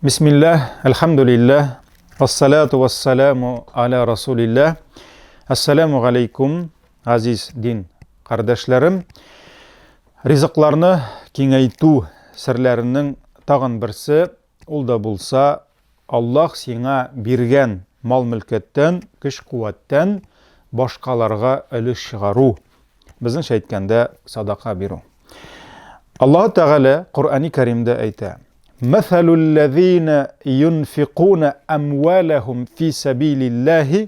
Бисмиллах, альхамдулиллах, вассалату вассаламу аля расулиллах. Ассаламу алейкум, азиз дин кардашларым. Ризыкларны кеңейту серләренең тагын берсе, ул да булса, Аллаһ сиңа биргән мал-мөлкәттән, көч-куәттән башкаларга өлеш чыгару. Безнең әйткәндә садака бирү. Аллаһ Тәгалә Куръани Кәримдә әйтә: مثل الذين ينفقون أموالهم في سبيل الله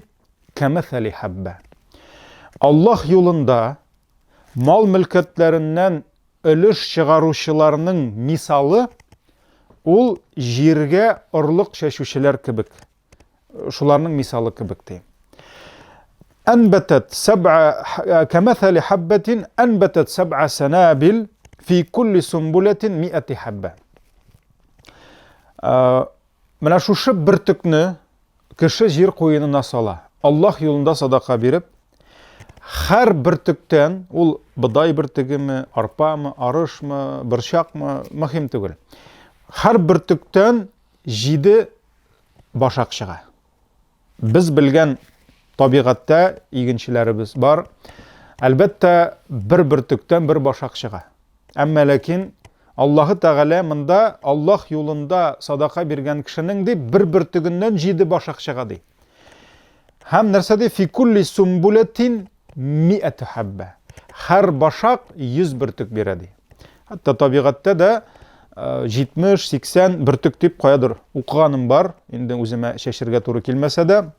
كمثل حبة. Аллаһ юлында мал мөлкәтләреннән өлеш чыгаручыларның мисалы ул җиргә орлык чәчүчеләр кебек. Шуларның мисалы кебек ди. أنبتت كمثل حبة أنبتت 7 سنابل في كل سنبلة 100 حبة. Менә шушы бөртекне кеше җир куенына сала. Аллаһ юлында садака биреп, һәр бөртектән, ул быдай бөртегеме, арпамы, арышмы, борчакмы, мөһим түгел. Һәр бөртектән 7 башак чыга. Без белгән табигатьтә игенчеләребез бар. Әлбәттә, бер бөртектән бер башак чыга. Әмма ләкин Аллаһы Тәгалә монда Аллаһ юлында садака биргән кешенең ди бер бөртегеннән 7 башак чыга ди. Һәм нәрсә ди? Фи кулли сумбулатин 100 хабба. Һәр башак 100 бөртек бирә ди. Хәтта табигатьтә дә 70-80 бөртек дип куядыр. Укыганым бар, инде үземә чәчергә туры килмәсә дә.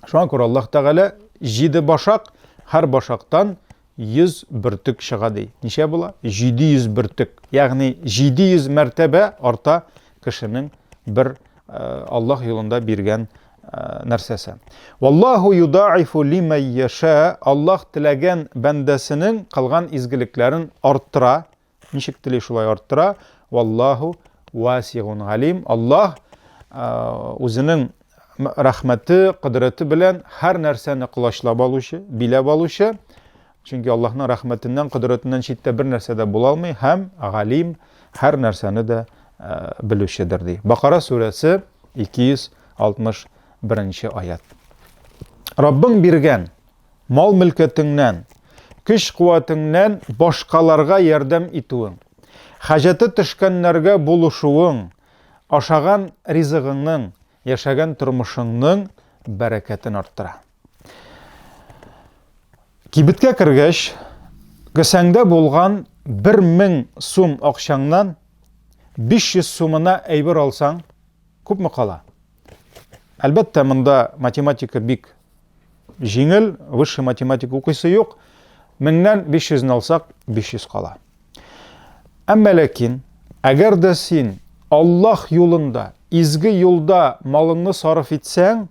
Шуңа күрә Аллаһ Тәгалә 7 башак, һәр башактан 100 бөртек чыга ди. Ничә була? 700 бөртек. Ягъни 700 мәртәбә арта кешенең бер Аллаһ юлында биргән нәрсәсе. Валлаһу юдаифу лиман яша. Аллаһ теләгән бәндәсенең кылган изгелекләрен арттыра. Ничек тели шулай арттыра? Валлаһу васигун алим. Аллаһ үзенең рәхмәте, кудрәте белән һәр нәрсәне кылачлап алучы, биләп алучы. Чөнки Аллаһның рәхмәтеннән, кудрәтеннән читтә бер нәрсә дә була алмый, һәм галим һәр нәрсәне дә белүчедер ди. Бакара сүрәсе 261 аят. Раббың биргән мал мөлкәтеңнән, көч-куәтеңнән башкаларга ярдәм итүең, хаҗаты төшкәннәргә булышуың, ашаган ризыгыңның, яшәгән тормышыңның бәрәкәтен арттыра. Кибеткә кергәч, кесәңдә булган 1000 сум акчаңнан 500 сумына әйбер алсаң, күпме кала? Әлбәттә, монда математика бик җиңел, высший математика укыйсы юк. 1000нән 500 алсак, 500 кала. Әмма ләкин, әгәр дә син Аллаһ юлында, изге юлда малыңны сарыф итсәң,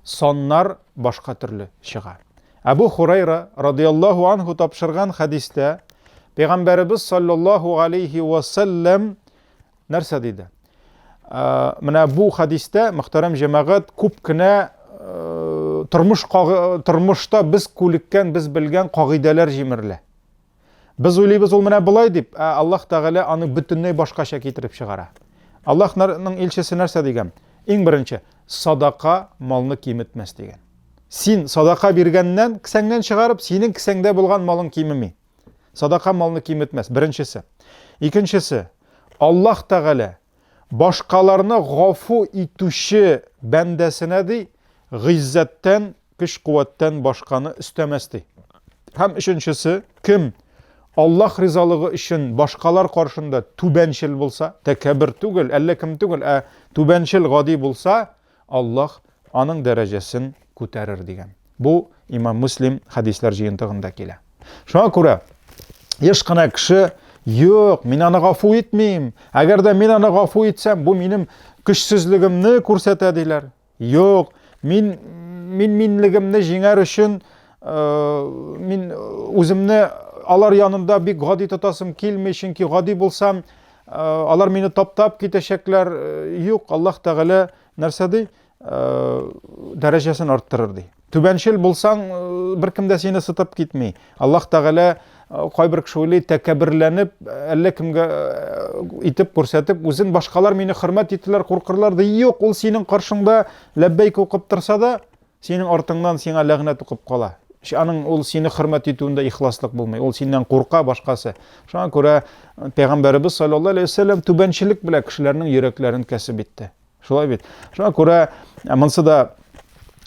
саннар башка төрле чыга. Әбу Хурайра радиаллаху анху тапшырган хадистә Пәйгамбәребез саллаллаху алейхи ва саллям нәрсә диде? Менә бу хадистә, мөхтәрәм җәмәгать, күп кенә тормышта без күлеккән, без белгән кагыйдәләр җимерле. Без уйлыйбыз, ул менә булай дип, Аллаһ Тәгалә аны бөтенләй башкача китереп чыгара. Аллаһның илчесе нәрсә дигән? Иң беренче, садака малны киметмәс дигән. Син садака биргәннән, кесәңнән чыгарып, синең кесәңдә булган малың кимеми. Садака малны киметмәс, беренчесе. Икенчесе, Аллаһ Тәгалә башкаларны гафу итүче бәндәсенә ди, гыйззәттән, көч-куәттән башканы өстәмәс ди. Һәм өченчесе, кем Аллаһ ризалыгы өчен башкалар каршында түбәнчел булса, тәкәббер түгел, әллә кем түгел, түбәнчел гади булса, Аллаһ аның дәрәҗәсен күтәрер дигән. Бу Имам Муслим хадислар җыентыгында килә. Шуңа күрә, еш кына кеше, юк, мин аны гафу итмим. Әгәр дә мин аны гафу итсәм, бу минем көчсезлегемне күрсәтә диләр. Юк, минлегемне җиңәр өчен мин үземне алар янында бик гади тотасым килмәй, чөнки гади булсам, алар мине таптап китәчәкләр. Юк, Аллаһ Тәгалә нәрсә ди? Дәрәҗәсен арттырыр ди. Түбәнчел булсаң, беркем дә сине сытып китмей. Аллаһ Тәгалә кайбер кеше уйлый, тәкәбберләнеп, әллә кемгә итеп күрсәтеп, үзен башкалар мине хөрмәт итәләр, куркырлар ди. Юк, ул синең каршыңда ләббәйк укып торса да, синең артыңнан сиңа ләгънәт укып кала. Аның ул сине хөрмәт итүендә ихласлык булмый. Ул синнән курка башкасы. Шуңа күрә Пәйгамбәрбез саллаллаһу алейһи ва саллям түбәнчелек белән кешеләрнең йөрәкләрен кәсеп итте. Шулай бит. Шуңа күрә монсы да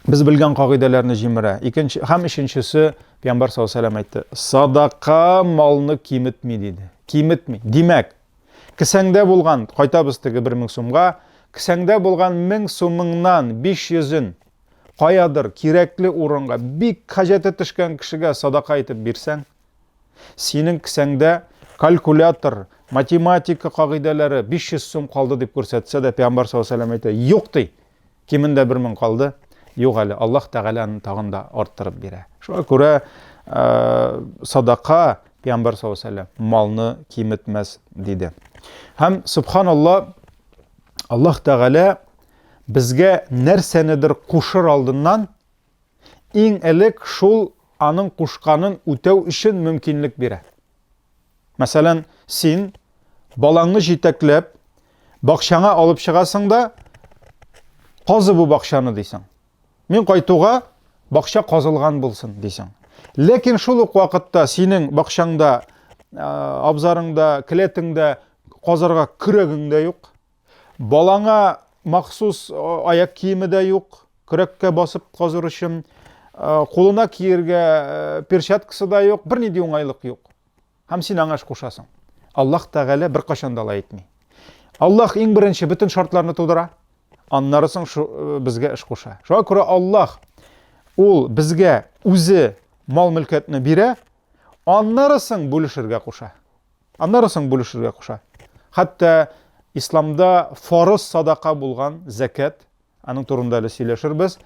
biz bilgan кагыйдәләрне җимерә. Икенче һәм өченчесе Пәйгамбәр саллаллаһу алейһи ва саллям әйтте. Садака малны киметми диде. Киметми. Димәк, кесәңдә булган, кайтабыз теге 1000 сумга, кесәңдә булган 1000 сумыңнан 500-ын каядыр кирәкле урынга, бик хаҗәте төшкән кешегә садака итеп бирсәң, синең кесәңдә калькулятор, математика кагыйдәләре 500 сум калды дип күрсәтсә дә, Пәйгамбәр саллаллаһу алейһи ва саллям әйтә, юк ди. Кимендә 1000 калды. Юк әле, Аллаһ Тәгаләнең тагын да арттырып бирә. Шуңа күрә садака, Пәйгамбәр саллаллаһу алейһи ва саллям, малны киметмәс диде. Һәм субханаллаһ, Аллаһ Тәгалә безгә нәрсәнедер кушыр алдыннан иң элек шул аның кушканын үтәү өчен мөмкинлек бирә. Мәсәлән, син балаңны җитәкләп бакчаңа алып чыгасың да, казы бу бакчаны дисең. Мин кайтуга бакча казылган булсын дисең. Ләкин шул ук вакытта синең бакчаңда, абзарыңда, келәтеңдә казырга көрәгеңдә юк. Балаңа махсус аяк киеме дә юк. Көрәккә басып казыр өчен кулына киергә перчаткасы да юк, берни дә уңайлык юк. Һәм син аңа кушасың. Аллаһ Тәгалә бер кашан да әйтми. Аллаһ иң беренче бүтән шартларны тудыра. Аннарысын безгә эш куша. Шуңа күрә Аллаһ ул безгә үзе мал-мөлкәтне бирә, аннарысын бүлешергә куша. Аннарысын бүлешергә куша. Хәтта исламда фарыз садака булган закат, аның турында да сөйләшербез.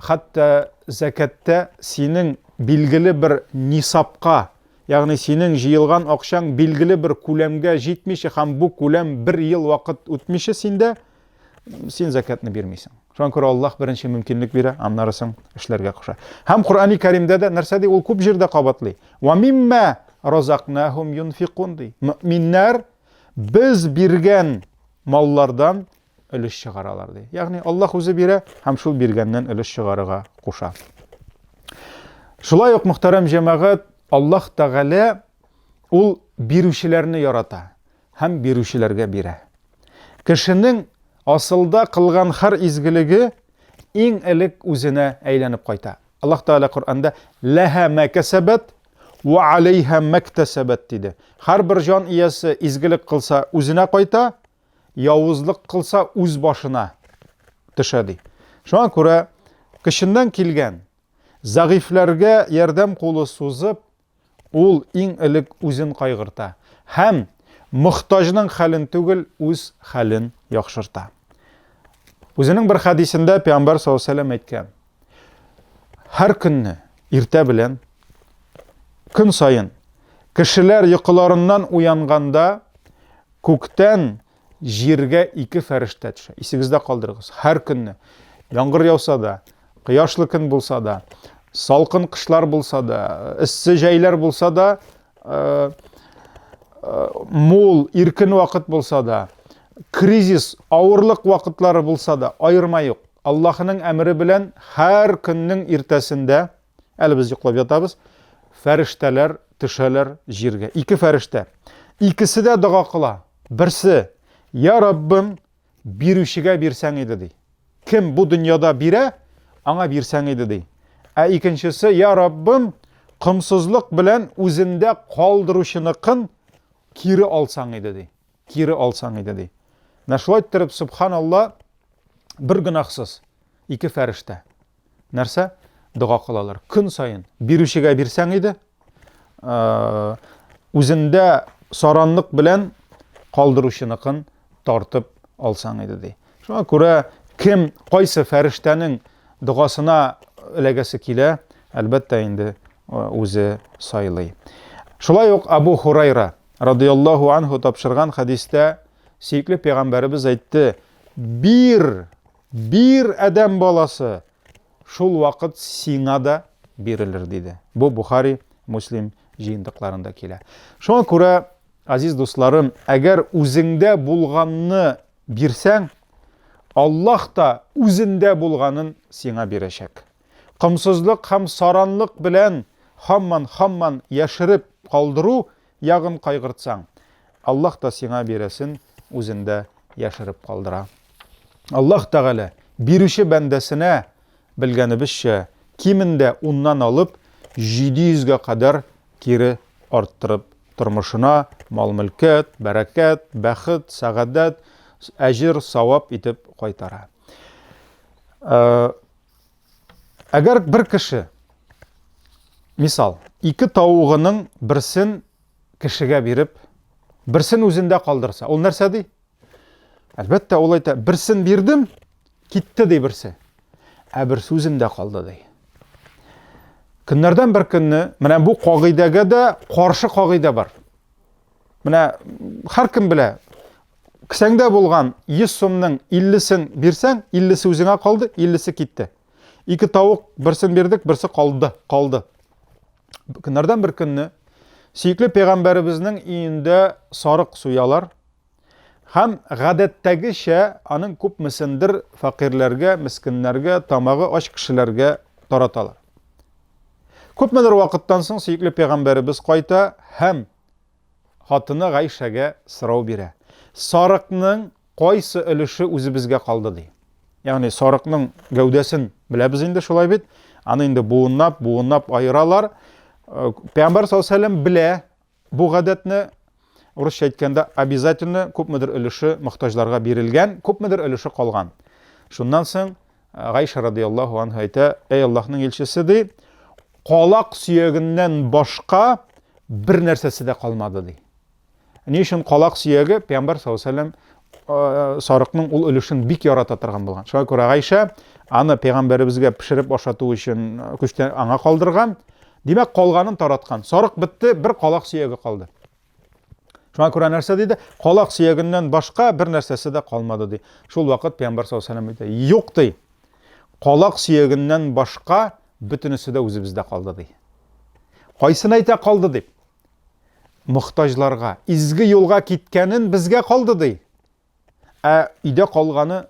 Хәтта закатта синең билгеле бер нисапка, ягъни синең җыелган акчаң билгеле бер күләмгә җитмичә һәм бу күләм 1 ел вакыт үтмичә син закатны бирмисең. Шуңа күрә Аллаһ беренче мөмкинлек бирә, аннарысын эшләргә куша. Һәм Куръани Кәримдә дә нәрсә ди, ул күп җирдә кабатлый. Ва мимма разакнахум юнфикун ди. Мөэминнәр без биргән маллардан өлеш чыгаралар ди. Ягъни Аллаһ үзе бирә һәм шул биргәннән өлеш чыгарыга куша. Шулай ук мөхтәрәм җәмәгать, Аллаһ Тәгалә ул бирүчеләрне ярата һәм бирүчеләргә бирә. Кешенең асылда кылган һәр изгелеге иң элек үзенә әйләнеп кайта. Аллаһ Тәгалә Коръанда лаһа ма касабат ва алейха мактасабат диде. Һәр бер җан иясе изгелек кылса үзенә кайта, явызлык кылса үз башына төшә ди. Шуңа күрә кешеннән килгән зәгыйфләргә ярдәм кулы сузып, ул иң элек үзен кайгырта һәм мөхтаҗның хәлен түгел, үз хәлен яхшырта. Үзенең бер хадисендә Пәйгамбәр саллаллаһу алейһи ва саллям әйткән: һәр көнне иртә белән, көн сайын кешеләр йокыларыннан уянганда күктән җиргә 2 фәрештә төшә. Исегездә калдырыгыз. Һәр көнне яңгыр яуса да, кояшлы көн булса да, салкын кышлар булса да, иссе җәйләр булса да, мул, иркен вакыт булса да, кризис, авырлык вакытлары булса да, айырма юк. Аллаһның әмере белән һәр көннең иртәсендә, әле без йоклап ятабыз, фәрештәләр төшәләр җиргә. 2 фәрештә. Икесе дә дуа кыла. Берсе: "Я Раббым, бирүчегә бирсәң иде" ди. Кем бу дөньяда бирә, аңа бирсәң иде ди. Икенчесе: "Я Раббым, кымсызлык белән үзендә калдыручыныкын кире алсаң иде" ди. Кире алсаң иде ди. Шулай итеп, субханалла, бер гынахсыз 2 фәрештә нәрсә дуа кылалар. Көн сайын бирүчегә бирсәң иде, үзендә саранлык белән калдыручыныкын тартып алсаң иде ди. Шуңа күрә кем кайсы фәрештәнең дуасына эләгәсе килә, әлбәттә инде үзе сайлый. Шулай ук Абу Хурайра радиллаһу анху тапшырган хадистә сөйкле Пәйгамбәрбез әйтте: бир адәм баласы шул вакыт сиңа да бирелер диде. Бу Бухари, Муслим жиынтыкларында килә. Шуңа күрә, азиз дусларым, әгәр үзеңдә булганны бирсәң, Аллаһ та үзендә булганын сиңа бирәчәк. Кымсызлык һәм саранлык белән хамман яшереп калдыру ягын кайгыртсаң, Аллаһ та сиңа бирәсен үзендә яшереп калдыра. Аллаһ Тәгалә бирүче бәндәсенә белгәнебезчә кимендә 10-нан алып 700-гә кадәр кире арттырып тормышына мал-мөлкәт, бәрәкәт, бәхет, сәгадәт, әҗир, савап итеп кайтара. Әгәр бер кеше, мисал, 2 тавыгының берсен кешегә биреп, берсен үзендә калдырса, ул нәрсә ди? Әлбәттә, ул әйтә, берсен бирдем, китте ди берсе. Берсе үзендә калды ди. Көннәрдән бер көнне, менә бу кагыйдәгә дә каршы кагыйдә бар. Менә һәркем белә, кесәңдә булган 100 сумның 50-сен бирсәң, 50-се үзеңә калды, 50-се китте. 2 тавык, берсен бирдек, берсе калды. Көннәрдән бер көнне сөйкле пәйгамбәребезнең өендә сарык суялар һәм гадәттәгечә аның күпмесендер фақирләргә, мискиннәргә, тамагы ач кешеләргә тараталар. Күпмедер вакыттан соң сөйкле пәйгамбәребез кайта һәм хатыны Гайшәгә сорау бирә. Сарыкның кайсы өлеше үзебезгә калды ди. Ягъни сарыкның гәүдәсен беләбез инде, шулай бит. Аны инде буыннап айыралар. Пәйгамбәр саллаллаһу алейһи ва саллям белә бу гадәтне, урысча әйткәндә, обязательно күпмедер өлеше мохтаҗларга бирелгән, күпмедер өлеше калган. Шуннан соң Гайша радиллаһу анха әйтә, эй Аллаһның илчесе ди, калак сөягеннән башка бер нәрсәсе дә калмады ди. Ни өчен калак сөяге Пәйгамбәр саллаллаһу алейһи ва саллям сарыкның ул өлешен бик ярата торган булган. Шуңа күрә Гайша аны пәйгамбәребезгә пешереп ашату өчен күчтән аңа калдырган. Димәк, калганын тараткан. Сарык битте, бер калак сөяге калды. Шуңа күрә нәрсә диде? Калак сөягеннән башка бер нәрсәсе дә калмады ди. Шул вакыт Пәйгамбәр саллаллаһу алейһи ва саллям әйтә, юк ди. Калак сөягеннән башка бөтенесе дә үзебездә калды ди. Кайсын әйтә калды дип? Мохтаҗларга, изге юлга киткәнен безгә калды ди. Өйдә калганы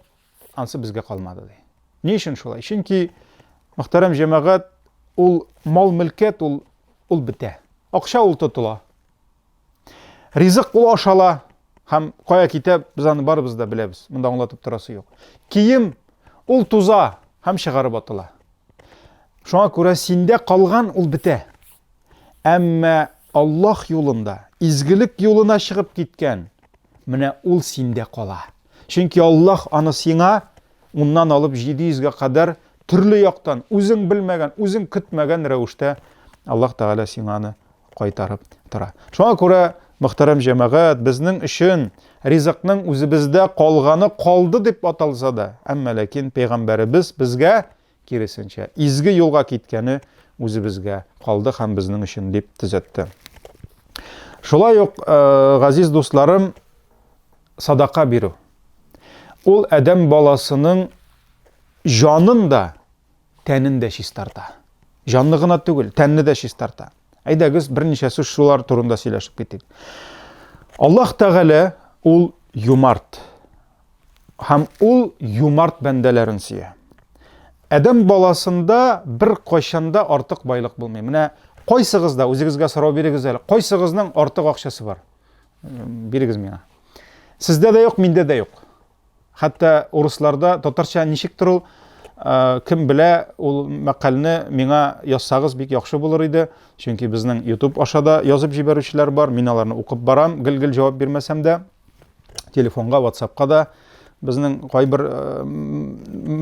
ансы безгә калмады ди. Ни өчен шулай? Чөнки мөхтәрәм җәмәгать, ул мал-мөлкәт, ул бетә. Акча ул тотыла. Ризык ул ашала, һәм кая китә, без аны барыбыз да беләбез. Монда аңлатып торасы юк. Кием ул туза, һәм чыгарып атыла. Шуңа күрә синдә калган ул бетә. Әмма Аллаһ юлында, изгелек юлына чыгып киткән, менә ул синдә кала. Чөнки Аллаһ аны сиңа 10-нан алып 700-гә кадәр төрле яктан, үзең белмәгән, үзең көтмәгән рәвештә Аллаһ Тәгалә сиңа аны кайтарып тора. Шуңа күрә, мөхтәрәм җәмәгать, безнең өчен ризыкның үзебездә калганы калды дип аталса да, әмма ләкин пәйгамбәребез безгә киресенчә изге юлга киткәне үзебезгә калды һәм безнең өчен дип төзәтте. Шулай ук, газиз дусларым, садака бирү. Ул адәм баласының жанын да, тәнен дә чистарта. Жанны гына түгел, тәнне дә чистарта. Әйдәгез, берничә сүз шулар турында сөйләшеп китик. Аллаһ Тәгалә ул юмарт. Һәм ул юмарт бәндәләрен сөя. Адәм баласында бер кайчанда артык байлык булмый. Менә кайсыгызда, үзегезгә сорау бирегез әле. Кайсыгызның артык акчасы бар? Бирегез миңа. Сездә дә юк, миндә дә юк. Хәтта урысларда татарча ничектер ул, кем белә, ул мәкалне миңа язсагыз бик яхшы булыр иде. Чөнки безнең YouTube ашада язып җибәрүчеләр бар. Мин аларны укып барам, гел-гел җавап бирмәсәм дә, телефонга, WhatsAppка да безнең кайбер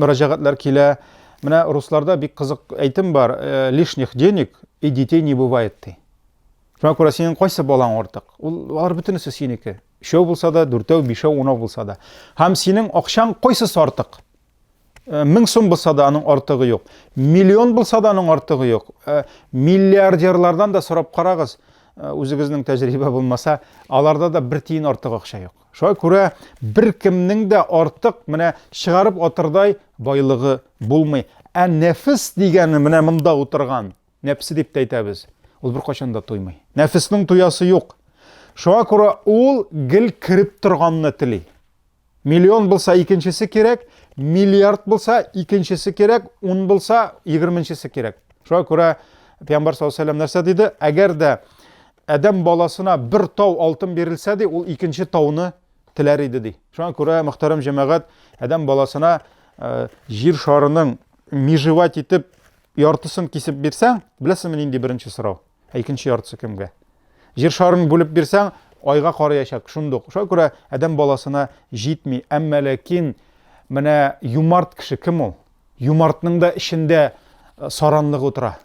мөрәҗәгатьләр килә. Менә русларда бик кызык әйтем бар, лишних денег и детей не бывает ди. Шуңа күрә синең кайсы балаң артык? Алар бөтенесе синеке. 3 булса да, 4, 5, 10 булса да. Һәм синең акчаң кайсысы артык? 1000 сум булса да аның артыгы юк. Миллион булса да аның артыгы юк. Миллиардерлардан да сорап карагыз. Үзегезнең тәҗрибә булмаса, аларда да 1 тиен артык акча юк. Шуңа күрә бер кемнең дә артык менә чыгарып атырдай байлыгы булмый. Нәфис дигәне менә монда утырган, нәфсе дип әйтәбез. ул бер качан да туймый. Нәфеснең туясы юк. Шуңа күрә ул гел кирип торганны тели. Миллион булса икенчесе кирәк, миллиард булса икенчесе кирәк, 10 булса 20-нчесе кирәк. Шуңа күрә Пәйгамбәр саллаллаһу алейһи ва сәллям нәрсә диде? Әгәр дә адам баласына бер тау алтын бирелсә ди, ул икенче тауны теләр иде ди. Шуңа күрә мөхтәрәм җәмәгать, адам баласына җир шарының межевать итеп яртысын кисеп бирсәң, беләсеңме нинди беренче сорау? Икенче яртысы кемгә? Җир шарын бүлеп бирсәң, айга караячак. Шундук. Шуңа күрә адам баласына җитми, әмма ләкин менә юмарт кеше кем ул? Юмартның да эчендә саранлык утыра.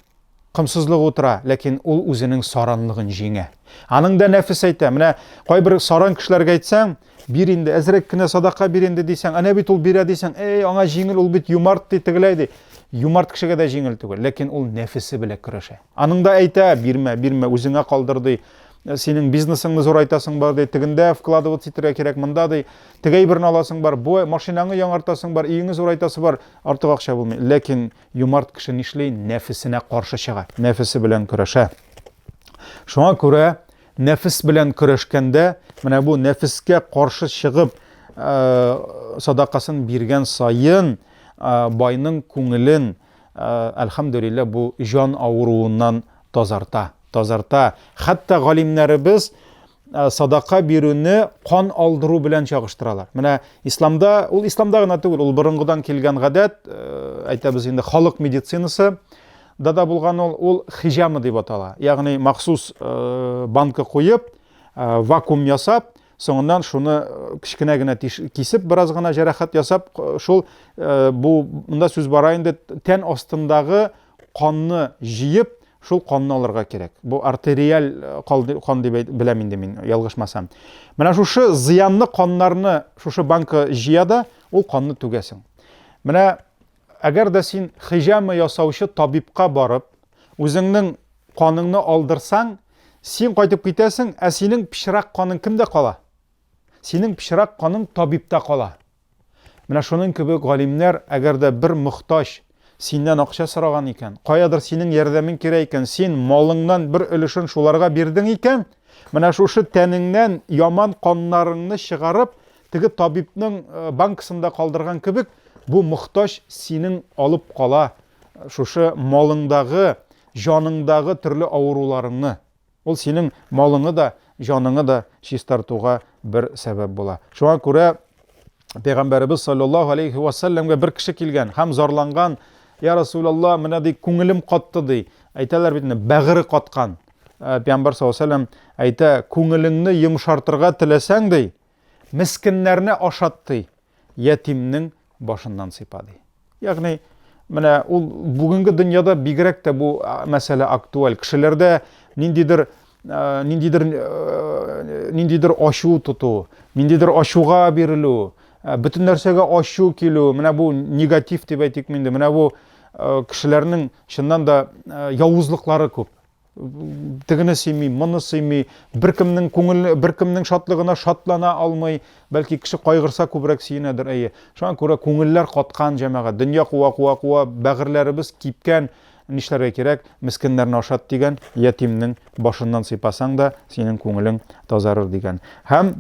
Кымсызлык утыра, ләкин ул үзенең саранлыгын җиңә. Аның да нәфес әйтә. Менә кайбер саран кешеләргә әйтсәң, бир инде, әзрәк кенә садака бир инде дисәң, әнә бит ул бирә дисәң, аңа җиңел, ул бит юмарт ди, тегеләй ди. Юмарт кешегә дә җиңел түгел, ләкин ул нәфесе белән көрәшә. Аның да әйтә, бирмә, үзеңә калдыр ди. Синең бизнесыңны зурайтасың бар ди, тегендә вкладывать итәргә кирәк, монда ди. Тегәй берне аласың бар, бу машинаңны яңартасың бар, өеңне зурайтасы бар, артык акча булмый. Ләкин юмарт кеше нишләй? Нәфесенә каршы чыга, нәфесе белән көрәшә. Шуңа күрә нәфес белән көрәшкәндә, менә бу нәфескә каршы чыгып, садакасын биргән сайын байның күңелен, әлхәмдүлилләh, бу жан авыруыннан тазарта. Хәтта галимнәребез садака бирүне кан алдыру белән чагыштыралар. Менә исламда, ул исламда гына түгел, ул борынгыдан килгән гадәт, әйтәбез инде, халык медицинасы да булган, ул хиҗама дип атала. Ягъни махсус банка куеп, вакуум ясап, соңыннан шуны кичкенә генә кисеп, бераз гына җәрәхәт ясап, шул бу монда сүз бара инде, тән астындагы канны җыеп, шул канны алырга кирәк. Бу артериаль кан дип беләм инде мин, ялгышмасам. Менә шушы зыянны каннарны шушы банка җыяда, ул канны түгәсең. Менә әгәр дә син хиҗама ясаучы табибка барып, үзеңнең каныңны алдырсаң, син кайтып китәсең, ә синең пишрак каның кимдә кала? Синең пишрак каның табибта кала. Менә шуның кебек галимнәр, әгәр дә бер мохтаҗ синнән акча сораган икән, каядыр синең ярдәмең кирәк икән, син малыңнан бер өлешен шуларга бирдең икән, менә шушы тәнеңнән яман каннарыңны чыгарып, теге табибның банкасында калдырган кебек, бу мохтаҗ синең алып кала шушы малыңдагы, җаныңдагы төрле авыруларыңны. Ул синең малыңны да, җаныңны да чистартуга бер сәбәп була. Шуңа күрә Пәйгамбәрбез саллаллаһу алейхи ва сәлләмгә бер кеше килгән, һәм зарланган: "Я Расулаллах, менә ди күңелем катты" ди. Әйтәләр бит, бәгыре каткан. Пәйгамбәр саллаллаһу алейхи ва сәлләм әйтә: "Күңелеңне йомшартырга теләсәң ди, мискиннәрне ашат ди, ятимнең башыннан сыйпа ди." Ягъни, менә ул бүгенге дөньяда бигрәк тә бу мәсьәлә актуаль. Кешеләрдә ниндидер ачу тоту, ниндидер ачуга бирелү, бөтен нәрсәгә ачу килү, менә бу негатив дип әйтик инде. Менә бу кешеләрнең чыннан да явызлыклары күп. Тегене сөйми, моны сөйми, беркемнең күңеле, беркемнең шатлыгына шатлана алмый, бәлки кеше кайгырса күбрәк сөенәдер. Шуңа күрә күңелләр каткан җәмәгать, дөнья куа, бәгырьләребез кипкән, нишләргә кирәк? Мискиннәрне ашат дигән, ятимнең башыннан сыйпасаң да, синең күңелең тазарыр дигән. Һәм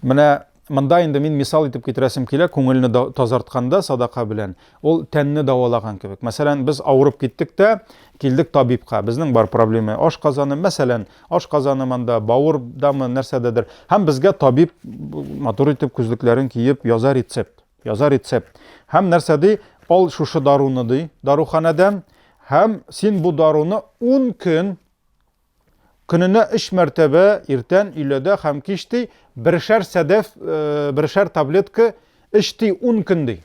менә монда инде мин мисал итеп китерәсем килә, күңелне тазартканда садака белән, ул тәнне давалаган кебек. Мәсәлән, без авырып киттек тә, килдек табибка. Безнең бар проблема ашказаны, мәсәлән, ашказаны монда, бавырдамы, нәрсәдәдер. Һәм безгә табиб матур итеп күзлекләрен киеп язар рецепт. Һәм нәрсә ди? Ал шушы даруны ди, даруханадан, һәм син бу даруны 10 көн, көненә 3 мәртәбә иртән өйләдә һәм кич ди, бершәр сәдәф, бершәр таблетка эч ди 10 көн ди.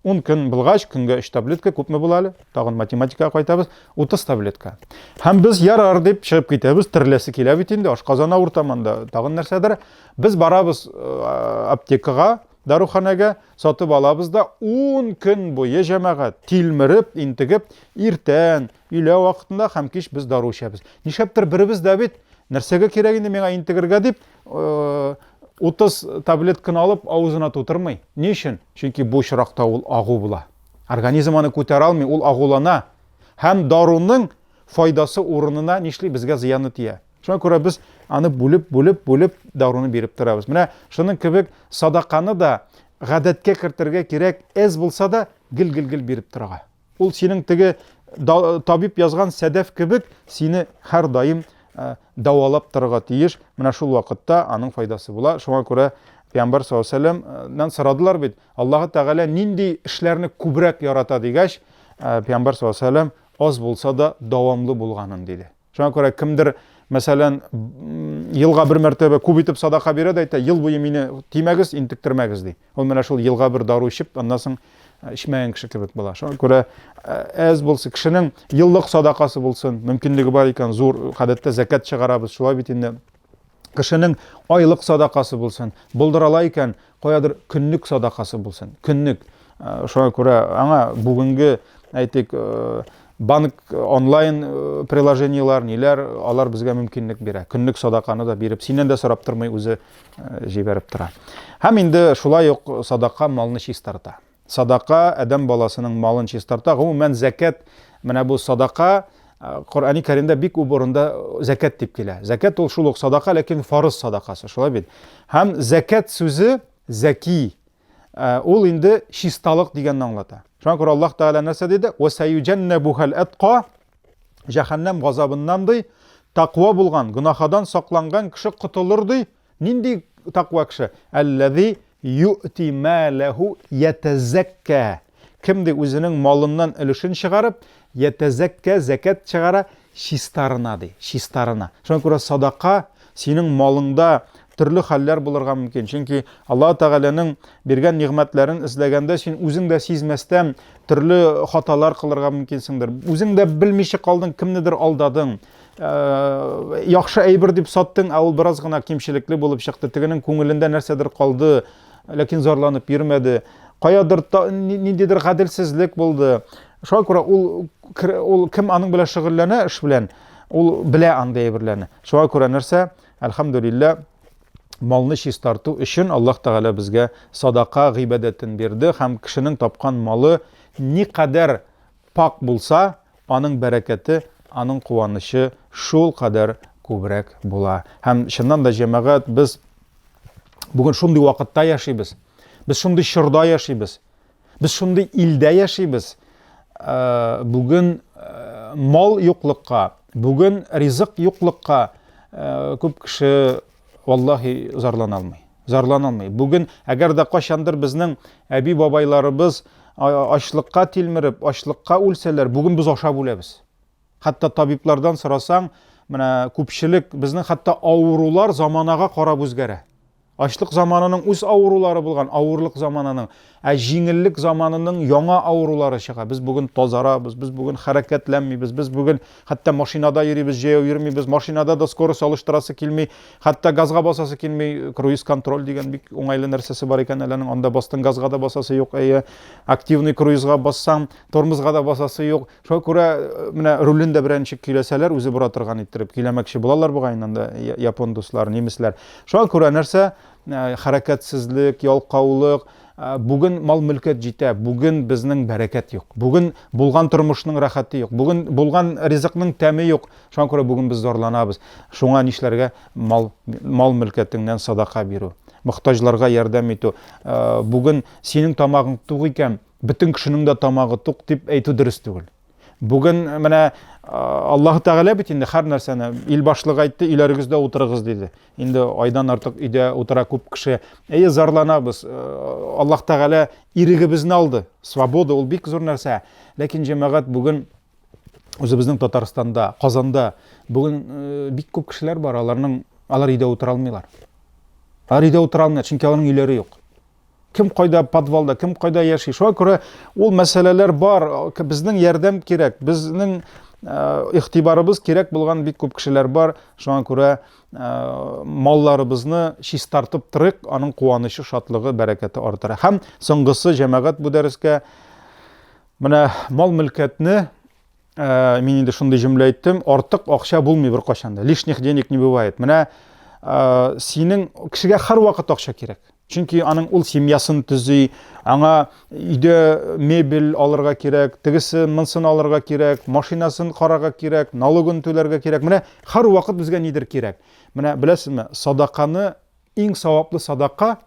10 көн булгач, көнгә 3 таблетка, күпме була әле? Тагын математикага кайтабыз, 30 таблетка. Һәм без ярар дип чыгып китәбез, тирләсе килә бит инде, ашказаны уртаманда, тагын нәрсәдер. Без барабыз аптекага, даруханага, сатып алабыз да 10 көн буе җәмәгать тилмереп, интегеп, иртән, өйлә вакытында һәм кич без дару эчәбез. Нишләптер беребез дә бит нәрсәгә кирәк инде миңа интегергә дип 30 таблетканы алып авызына тутырмый. Ни өчен? Чөнки бу чиракта ул агу була. Организм аны күтәрә алмый, ул агулана. Һәм даруның файдасы урынына нишли безгә зыяны тия. Шуңа күрә без аны бүлеп даруны биреп торабыз. Менә шуның кебек садаканы да гадәткә кертергә кирәк, әз булса да гил биреп торырга. Ул синең теге табиб язган сәдәф кебек сине һәр даим давалап торырга тиеш. Менә шул вакытта аның файдасы була. Шуңа күрә Пәйгамбәр саллаллаһу алейһи ва саллямнан сорадылар бит. Аллаһы Тәгалә нинди эшләрне күбрәк ярата дигәч, Пәйгамбәр саллаллаһу алейһи ва саллям аз булса да дәвамлы булганын диде. Шуңа күрә кемдер мәсәлән елга бер мәртәбә күп итеп садака бирә дә әйтә, ел буе мине тимәгез, интекттермәгез ди. Ул менә шул елга бер дару ичеп, аннан соң ичмәгән кеше кебек була. Шуңа күрә әз булса кешенең еллык садакасы булсын, мөмкинлеге бар икән, зур гадәттә закат чыгарабыз, шулай бит инде. Кешенең айлык садакасы булсын, булдырала икән, каядыр көнлек садакасы булсын. Көнлек. Шуңа күрә аңа бүгенге әйтик банк онлайн приложениялар, ниләр, алар безгә мөмкинлек бирә. Көнлек садаканы да биреп, синнән дә сорап тормый үзе җибәреп тора. Һәм инде шулай ук садака малны чистарта. Садака адәм баласының малын чистарта. Гомумән закат, менә бу садака Коръәни Кәримдә бик күп урында закат дип килә. Закат ул шул ук садака, ләкин фарыз садакасы, шулай бит. Һәм закат сүзе заки. Ул инде чисталык дигәнне аңлата. Шуңа күрә Аллаһ Тәгалә нәрсә диде? Ва саюҗаннабухал атқа. Җәһәннәм газабыннан ди, тақва булган, гынахадан сакланган кеше котылыр ди. Нинди тақва кеше? Аллази ю'ти малаху ятазакка. Кемди үзенең малыннан өлешен чыгарып, ятазакка закат чыгара чистарына ди, чистарына. Шуңа күрә садака синең малыңда төрле хәлләр булырга мөмкин. Чөнки Аллаһ Тәгаләнең биргән нигъмәтләрен эзләгәндә син үзең дә сизмәстән төрле хаталар кылырга мөмкинсеңдер. Үзең дә белмичә калдың, кемнедер алдадың. Яхшы әйбер дип саттың, ул бераз гына кимчелекле булып чыкты. Тегенең күңелендә нәрсәдер калды, ләкин зарланып йөрмәде. Каядыр ниндидер гаделсезлек булды. Шуңа күрә ул кем аның белән шөгыльләнә, эш белән, ул белә андай әйберләрне. Шуңа күрә нәрсә? Әлхәмдүлилләһ, малны чистарту өчен Аллаһ Тәгалә безгә садака гыйбадәтен бирде һәм кешенең тапкан малы никадәр пак булса, аның бәрәкәте, аның куанышы шул кадәр күбрәк була. Һәм чыннан да җәмәгать, без бүген шундый вакытта яшибез. Без шундый чорда яшибез. Без шундый илдә яшибез. Бүген мал юклыкка, бүген ризык юклыкка күп кеше валлаһи зарлана алмый. Бүген әгәр дә кашандыр безнең әби бабайларыбыз ачлыкка тилмереп, ачлыкка үлсәләр, бүген без ашап үләбез. Хәтта табиблардан сорасаң, менә күпчелек безнең хәтта авырулар заманага карап үзгәрә. Ачлык заманының үз авырулары булган, авырлык заманының, җиңеллек заманының яңа авырулары чыга. Без бүген тазарабыз, без бүген хәрәкәтләнмибез, без бүген хәтта машинада йөрибез, җәяү йөрмибез, машинада да скорость алыштырасы килми, хәтта газга басасы килми, круиз контроль дигән бик уңайлы нәрсәсе бар икән, әләнең анда бастың, газга да басасы юк, активный круизга бассаң, тормозга да басасы юк. Шуңа күрә менә рулен дә беренче киләсәләр, үзе бара торган иттереп киләмәкче булалар бугайнан да япон дуслар, немецләр. Шуңа күрә нәрсә? Хәрәкәтсезлек, ялкаулык, бүген мал мөлкәт җитә, бүген безнең бәрәкәт юк. Бүген булган тормышның рәхәте юк. Бүген булган ризыкның тәме юк. Шуңа күрә бүген без зарланабыз. Шуңа нишләргә? Мал мөлкәтеңнән садака бирү, мохтаҗларга ярдәм итү. Бүген синең тамагың тук икән, бөтен кешенең дә тамагы тук дип әйтү дөрес түгел. Бүген менә Аллаһ Тәгалә бит инде һәр нәрсәне ил башлыгы әйтте, иләрегездә утырыгыз диде. Инде айдан артык өйдә утыра күп кеше. Зарланабыз. Аллаһ Тәгалә ирегебезне алды. Свобода ул бик зур нәрсә. Ләкин җәмәгать бүген үзебезнең Татарстанда, Казанда бүген бик күп кешеләр бар, алар өйдә утыра алмыйлар. Алар өйдә утыра алмыйлар, чөнки аларның өйләре юк. Кем кайда подвалда, кем кайда яши. Шуңа күрә ул мәсьәләләр бар. Безнең ярдәм кирәк, безнең игътибарыбыз кирәк булган бик күп кешеләр бар. Шуңа күрә малларыбызны чистартып торыйк, аның куанышы, шатлыгы, бәрәкәте артыр. Һәм соңгысы җәмәгать бу дәрескә менә мал мөлкәтне, мин инде шундый җөмлә әйттем, артык акча булмый бер кашанда. Лишних денег не бывает. Менә синең кешегә һәр вакыт акча кирәк. Чөнки аның ул семьясын төзи, аңа өйдә мебель алырга кирәк, тегесе монсын алырга кирәк, машинасын карарга кирәк, налогын түләргә кирәк. Менә һәр вакыт безгә нидер кирәк. Менә беләсезме, садаканы, иң саваплы садака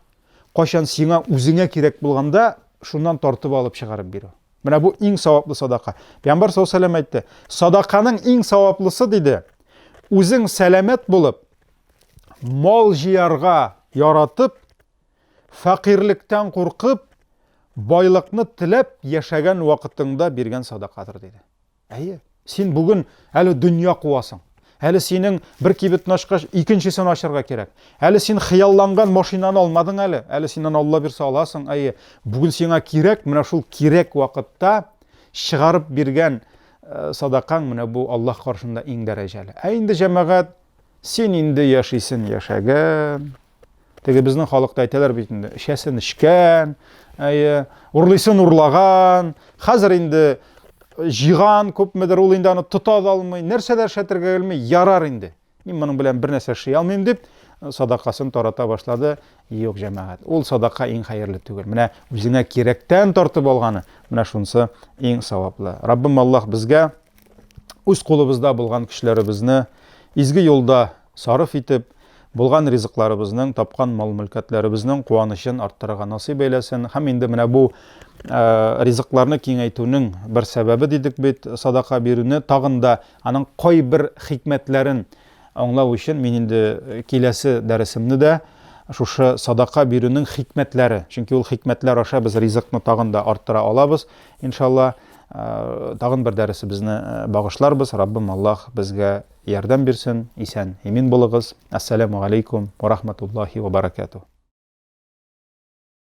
кайчан сиңа үзеңә кирәк булганда, шуннан тартып алып чыгарып бирү. Менә бу иң саваплы садака. Пәйгамбәр саллаллаһу алейһи ва сәллям әйтте, садаканың иң саваплысы диде, үзең сәламәт булып, мал җыярга яратып, фақирлектән куркып, байлыкны теләп яшәгән вакытыңда биргән садакадыр диде. Әйе, син бүген әле дөнья куасың. Әле синең бер кибетне ачкач, икенчесен ачарга кирәк. Әле син хыялланган машинаны алмадың әле. Әле синнән Алла бирсә аласың. Әйе, бүген сиңа кирәк, менә шул кирәк вакытта чыгарып биргән садакаң менә бу Аллаһ каршында иң дәрәҗәле. Ә инде җәмәгать, син инде яшисен яшәгән. Теге безнең халыкта әйтәләр бит инде, эчәсен эчкән, урлыйсын урлаган, хәзер инде җыйган, күпмедер ул инде аны тота алмый, нәрсәдә эшләтергә белмәй, ярар инде. Мин моның белән бер нәрсә эшли алмыйм дип, садакасын тарата башлады. Юк, җәмәгать, ул садака иң хәерле түгел. Менә үзеңә кирәктән тартып алганы, менә шунысы иң саваплы. Раббим Аллаһ безгә үз кулыбызда булган кешеләребезне изге юлда сарыф итеп, булган ризыкларыбызның, тапкан мал-мөлкәтләребезнең куанычын арттырырга насыйп әйләсен. Һәм инде менә бу ризыкларны киңәйтүнең бер сәбәбе дидек бит, садака бирүне, тагын да аның кайбер хикмәтләрен аңлау өчен мин инде киләсе дәресемне дә шушы садака бирүнең хикмәтләре, чөнки ул хикмәтләр аша без ризыкны тагын да арттыра алабыз. Иншалла, тагын бер дәресебезне багышларбыз. Раббим Аллаһ безгә ярдәм бирсен. Исән, имин булыгыз. Ассаламу алейкум ва рахматуллахи ва баракатух.